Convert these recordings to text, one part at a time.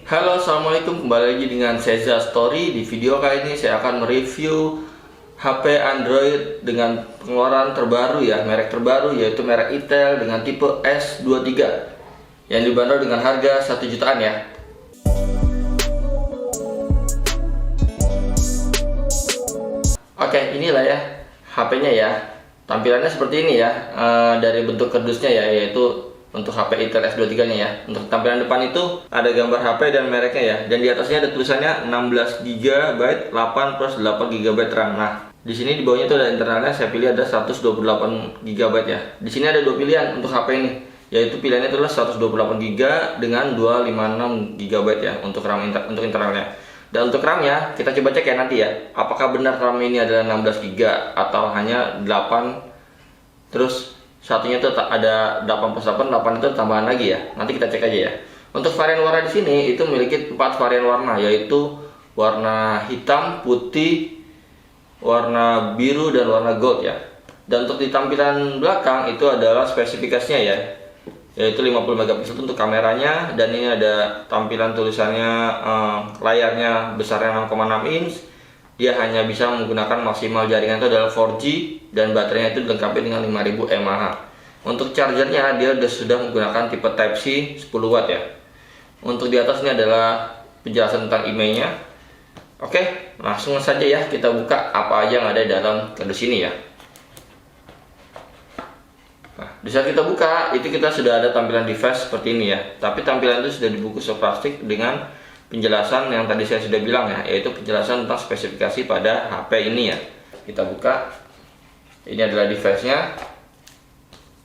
Halo, assalamualaikum, kembali lagi dengan Seza Story. Di video kali ini saya akan mereview HP Android dengan pengeluaran terbaru ya, merek terbaru yaitu merek Itel dengan tipe S23 yang dibanderol dengan harga 1 jutaan ya. Oke, inilah ya HP-nya ya. Tampilannya seperti ini ya, dari bentuk kardusnya ya, yaitu untuk HP Itel S23 nya ya. Untuk tampilan depan itu ada gambar HP dan mereknya ya. Dan di atasnya ada tulisannya 16 GB, 8 plus 8 GB RAM. Nah, di sini di bawahnya itu ada internalnya, saya pilih ada 128 GB ya. Di sini ada dua pilihan untuk HP ini, yaitu pilihannya adalah 128 GB dengan 256 GB ya untuk RAM untuk internalnya. Dan untuk RAM-nya kita coba cek ya nanti ya, apakah benar RAM ini adalah 16 GB atau hanya 8, terus satunya itu ada 8 plus 8, 8 itu tambahan lagi ya. Nanti kita cek aja ya. Untuk varian warna di sini itu memiliki 4 varian warna, yaitu warna hitam, putih, warna biru, dan warna gold ya. Dan untuk di tampilan belakang itu adalah spesifikasinya ya, yaitu 50 megapiksel untuk kameranya, dan ini ada tampilan tulisannya, layarnya besarnya 6,6 inch. Dia hanya bisa menggunakan maksimal jaringan itu adalah 4G, dan baterainya itu dilengkapi dengan 5000 mAh. Untuk chargernya dia sudah menggunakan tipe Type-C 10 watt ya. Untuk di atas ini adalah penjelasan tentang emailnya. Oke, langsung saja ya kita buka apa aja yang ada di dalam kardus ini ya. Nah, di saat kita buka, itu kita sudah ada tampilan device seperti ini ya. Tapi tampilan itu sudah dibungkus plastik dengan penjelasan yang tadi saya sudah bilang ya, yaitu penjelasan tentang spesifikasi pada HP ini ya. Kita buka. Ini adalah device-nya.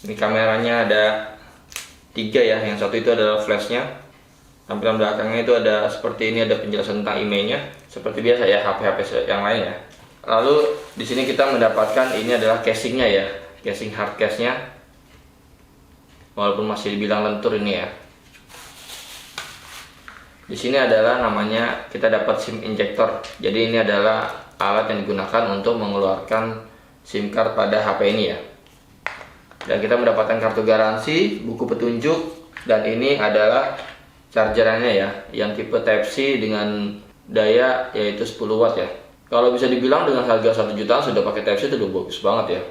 Ini kameranya ada 3 ya. Yang satu itu adalah flash-nya. Tampilan belakangnya itu ada seperti ini, ada penjelasan tentang emailnya. Seperti biasa ya HP-HP yang lain ya. Lalu di sini kita mendapatkan ini adalah casingnya ya. Casing hard case-nya, walaupun masih dibilang lentur ini ya. Di sini adalah namanya, kita dapat SIM injector. Jadi ini adalah alat yang digunakan untuk mengeluarkan SIM card pada HP ini ya. Dan kita mendapatkan kartu garansi, buku petunjuk, dan ini adalah chargerannya ya, yang tipe Type-C dengan daya yaitu 10 watt ya. Kalau bisa dibilang dengan harga 1 jutaan sudah pakai Type-C itu udah bagus banget ya.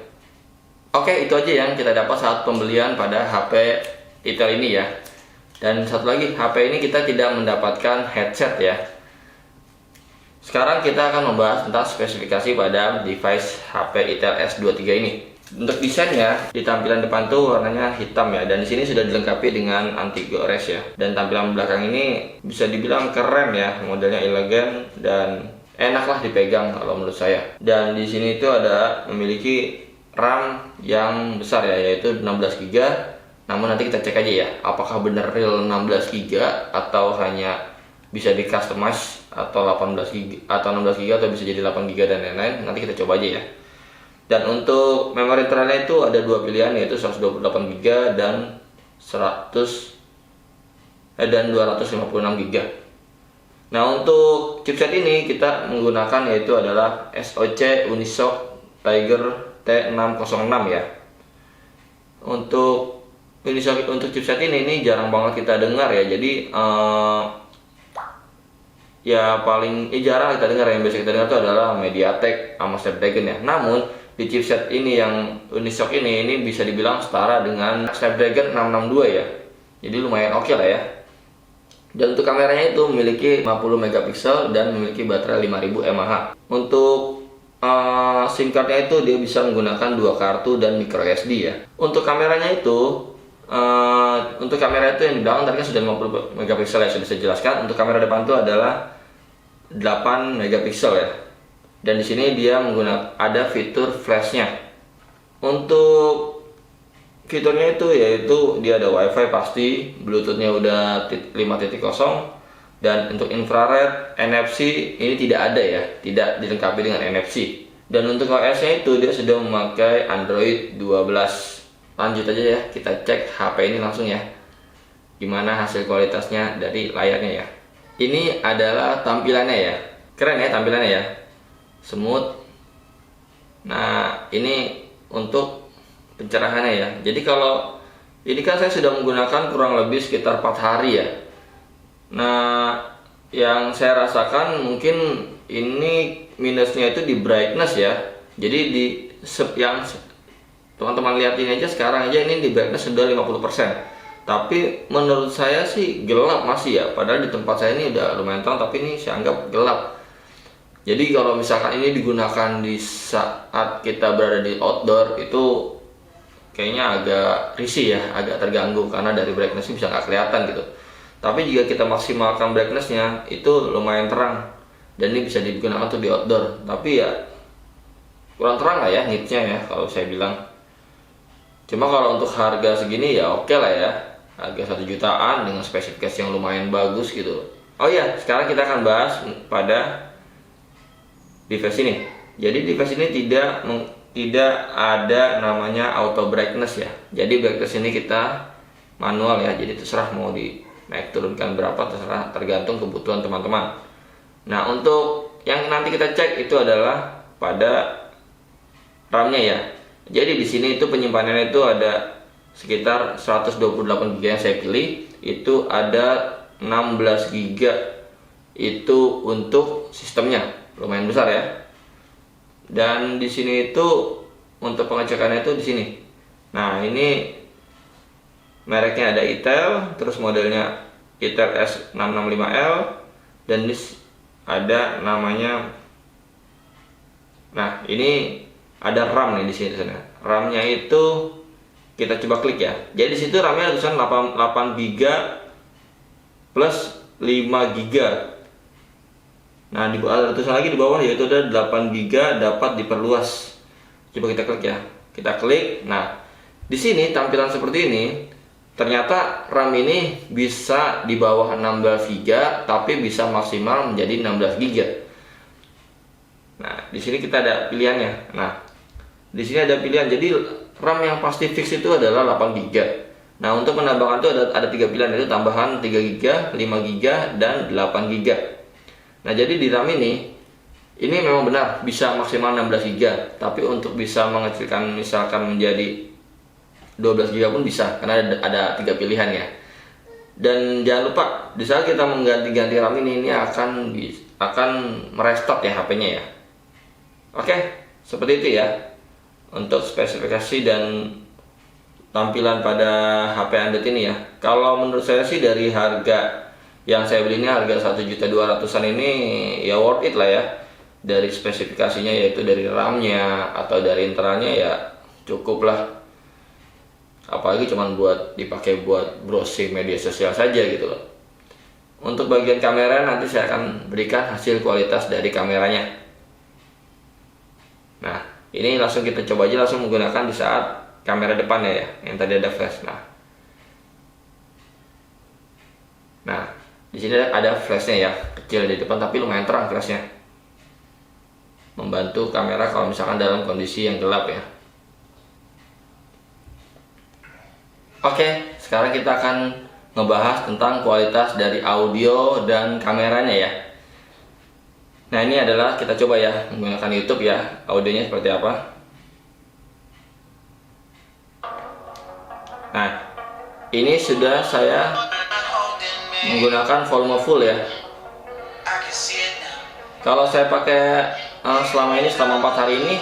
Oke, itu aja yang kita dapat saat pembelian pada HP Itel ini ya. Dan satu lagi, HP ini kita tidak mendapatkan headset ya. Sekarang kita akan membahas tentang spesifikasi pada device HP Itel S23 ini. Untuk desainnya, di tampilan depan tuh warnanya hitam ya, dan di sini sudah dilengkapi dengan anti gores ya. Dan tampilan belakang ini bisa dibilang keren ya, modelnya elegan dan enak lah dipegang kalau menurut saya. Dan di sini itu ada memiliki RAM yang besar ya, yaitu 16 GB. Namun nanti kita cek aja ya, apakah benar real 16 GB atau hanya bisa di customize, atau 18 GB atau 16 GB atau bisa jadi 8 GB dan lain-lain. Nanti kita coba aja ya. Dan untuk memori internalnya itu ada dua pilihan, yaitu 128 GB dan 256 GB. Nah, untuk chipset ini kita menggunakan yaitu adalah SoC Unisoc Tiger T606 ya. Untuk chipset ini jarang banget kita dengar ya. Jadi jarang kita dengar. Yang biasa kita dengar itu adalah MediaTek sama Snapdragon ya. Namun di chipset ini yang Unisoc ini bisa dibilang setara dengan Snapdragon 662 ya. Jadi lumayan oke lah ya. Dan untuk kameranya itu memiliki 50 megapiksel dan memiliki baterai 5000 mAh. Untuk SIM cardnya itu dia bisa menggunakan 2 kartu dan micro SD ya. Untuk kameranya itu yang di belakang tadi kan sudah 50 megapiksel ya, sudah saya jelaskan. Untuk kamera depan itu adalah 8 megapiksel ya. Dan di sini dia menggunakan ada fitur flashnya. Untuk fiturnya itu yaitu dia ada WiFi pasti, Bluetoothnya udah 5.0. Dan untuk infrared, NFC ini tidak ada ya, tidak dilengkapi dengan NFC. Dan untuk OS-nya itu dia sudah memakai Android 12. Lanjut aja ya, kita cek HP ini langsung ya, gimana hasil kualitasnya dari layarnya ya. Ini adalah tampilannya ya, keren ya tampilannya ya, smooth. Nah, ini untuk pencerahannya ya. Jadi kalau ini kan saya sudah menggunakan kurang lebih sekitar 4 hari ya. Nah, yang saya rasakan mungkin ini minusnya itu di brightness ya. Jadi yang teman-teman lihat ini aja, sekarang aja ini di brightness sudah 50%. Tapi menurut saya sih gelap masih ya. Padahal di tempat saya ini udah lumayan terang, tapi ini saya anggap gelap. Jadi kalau misalkan ini digunakan di saat kita berada di outdoor, itu kayaknya agak risih ya, agak terganggu karena dari brightness bisa nggak kelihatan gitu. Tapi jika kita maksimalkan brightnessnya, itu lumayan terang dan ini bisa digunakan untuk di outdoor. Tapi ya kurang terang lah ya nitsnya ya kalau saya bilang. Cuma kalau untuk harga segini ya oke lah ya, harga 1 jutaan dengan spesifikasi yang lumayan bagus gitu. Oh iya, sekarang kita akan bahas pada device ini. Jadi device ini tidak ada namanya auto brightness ya. Jadi brightness ini kita manual ya. Jadi terserah mau naik turunkan berapa, terserah, tergantung kebutuhan teman-teman. Nah, untuk yang nanti kita cek itu adalah pada RAM-nya ya. Jadi di sini itu penyimpanannya itu ada sekitar 128 GB yang saya pilih. Itu ada 16 GB itu untuk sistemnya, lumayan besar ya. Dan di sini itu untuk pengecekannya itu di sini. Nah, ini mereknya ada Itel, terus modelnya Itel S665L, dan ini ada namanya. Nah, ini ada RAM nih di sini sana. RAM-nya itu kita coba klik ya. Jadi di situ RAM-nya ada tulisan 8 GB plus 5 GB. Nah, ada tulisan lagi di bawah yaitu ada 8 GB dapat diperluas. Coba kita klik ya. Kita klik. Nah, di sini tampilan seperti ini. Ternyata RAM ini bisa di bawah 16 GB tapi bisa maksimal menjadi 16 GB. Nah, di sini kita ada pilihannya. Nah, di sini ada pilihan. Jadi RAM yang pasti fix itu adalah 8 GB. Nah, untuk penambahan itu ada 3 pilihan, yaitu tambahan 3 GB, 5 GB, dan 8 GB. Nah, jadi di RAM ini memang benar bisa maksimal 16 GB, tapi untuk bisa mengecilkan misalkan menjadi 12 GB pun bisa, karena ada 3 pilihan ya. Dan jangan lupa di saat kita mengganti-ganti RAM ini akan merestart ya HP-nya ya. Oke, seperti itu ya untuk spesifikasi dan tampilan pada HP Android ini ya. Kalau menurut saya sih dari harga yang saya beli ini, harga 1.200.000-an ini ya worth it lah ya. Dari spesifikasinya yaitu dari RAM-nya atau dari internalnya ya cukup lah. Apalagi cuman buat dipakai buat browsing media sosial saja gitu loh. Untuk bagian kamera nanti saya akan berikan hasil kualitas dari kameranya. Nah, ini langsung kita coba aja langsung menggunakan di saat kamera depannya ya, yang tadi ada flash. Nah, di sini ada flashnya ya, kecil di depan tapi lumayan terang flashnya. Membantu kamera kalau misalkan dalam kondisi yang gelap ya. Oke, sekarang kita akan ngebahas tentang kualitas dari audio dan kameranya ya. Nah, ini adalah kita coba ya menggunakan YouTube ya, audionya seperti apa. Nah, ini sudah saya menggunakan volume full ya. Kalau saya pakai selama 4 hari ini,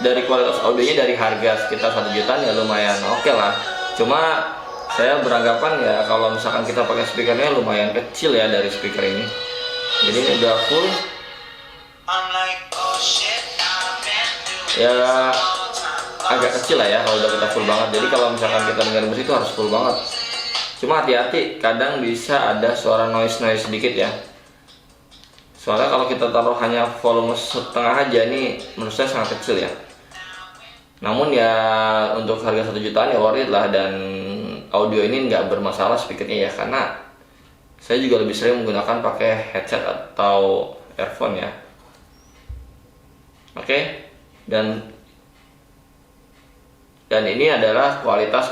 dari kualitas audionya dari harga sekitar 1 jutaan ya lumayan oke lah. Cuma saya beranggapan ya kalau misalkan kita pakai speakernya lumayan kecil ya dari speaker ini. Jadi ini udah full. Ya agak kecil lah ya kalau udah kita full banget. Jadi kalau misalkan kita dengar musik itu harus full banget. Cuma hati-hati, kadang bisa ada suara noise sedikit ya. Soalnya kalau kita taruh hanya volume setengah aja, ini menurut saya sangat kecil ya. Namun ya untuk harga 1 jutaan ya worth it lah. Dan audio ini nggak bermasalah speakernya ya, karena saya juga lebih sering menggunakan pakai headset atau earphone ya. Oke, dan ini adalah kualitas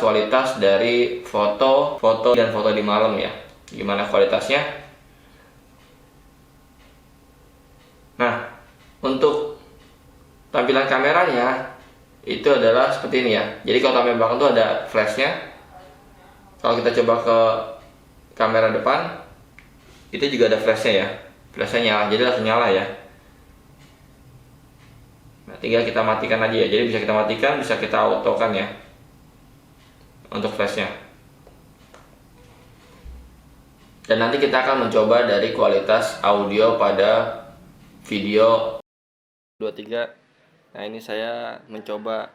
dari foto dan foto di malam ya. Gimana kualitasnya? Nah, untuk tampilan kameranya itu adalah seperti ini ya. Jadi kalau tampilan belakang itu ada flashnya. Kalau kita coba ke kamera depan, itu juga ada flashnya ya, flashnya nyala, jadi langsung nyala ya. Nah, tinggal kita matikan aja ya, jadi bisa kita matikan, bisa kita autokan ya untuk flashnya. Dan nanti kita akan mencoba dari kualitas audio pada video 23. Nah, ini saya mencoba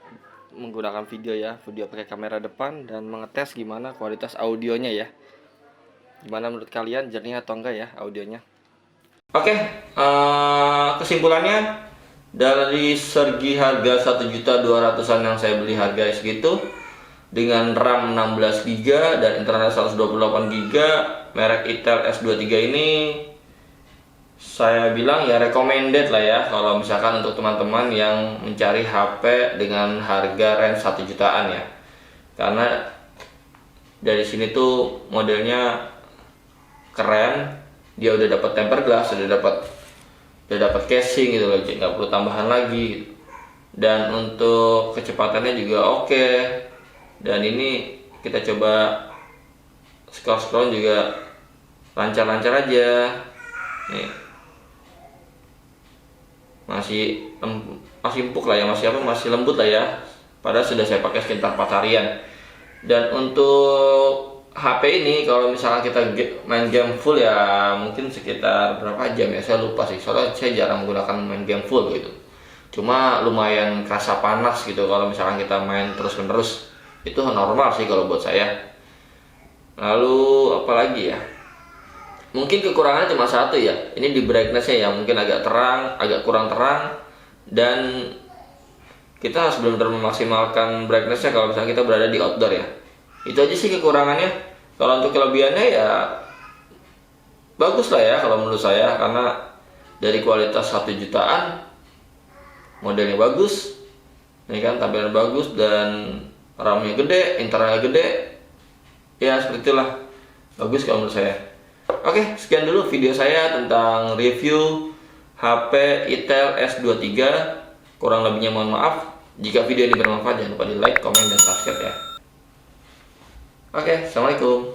menggunakan video ya, video pakai kamera depan dan mengetes gimana kualitas audionya ya. Gimana menurut kalian, jernih atau enggak ya audionya? Oke, kesimpulannya dari segi harga 1.200.000-an yang saya beli harga segitu dengan RAM 16GB dan internet 128GB merek Itel S23 ini, saya bilang ya recommended lah ya kalau misalkan untuk teman-teman yang mencari HP dengan harga range 1 jutaan ya. Karena dari sini tuh modelnya keren, dia udah dapat tempered glass, udah dapat casing gitu loh, nggak perlu tambahan lagi gitu. Dan untuk kecepatannya juga oke. Dan ini kita coba scroll juga lancar-lancar aja nih, masih empuk lah ya, masih lembut lah ya, padahal sudah saya pakai sekitar 4 harian. Dan untuk HP ini kalau misalnya kita main game full ya mungkin sekitar berapa jam ya, saya lupa sih, soalnya saya jarang menggunakan main game full gitu. Cuma lumayan kerasa panas gitu kalau misalkan kita main terus-menerus, itu normal sih kalau buat saya. Lalu apalagi ya, mungkin kekurangannya cuma satu ya, ini di brightness-nya ya, mungkin agak terang, agak kurang terang. Dan kita harus benar-benar memaksimalkan brightness-nya kalau misalnya kita berada di outdoor ya. Itu aja sih kekurangannya. Kalau untuk kelebihannya ya bagus lah ya kalau menurut saya, karena dari kualitas 1 jutaan, modelnya bagus, ini kan tampilan bagus dan RAM-nya gede, internalnya gede, ya seperti itulah, bagus kalau menurut saya. Oke, sekian dulu video saya tentang review HP Itel S23. Kurang lebihnya mohon maaf. Jika video ini bermanfaat, jangan lupa di like, komen, dan subscribe ya. Oke, assalamualaikum.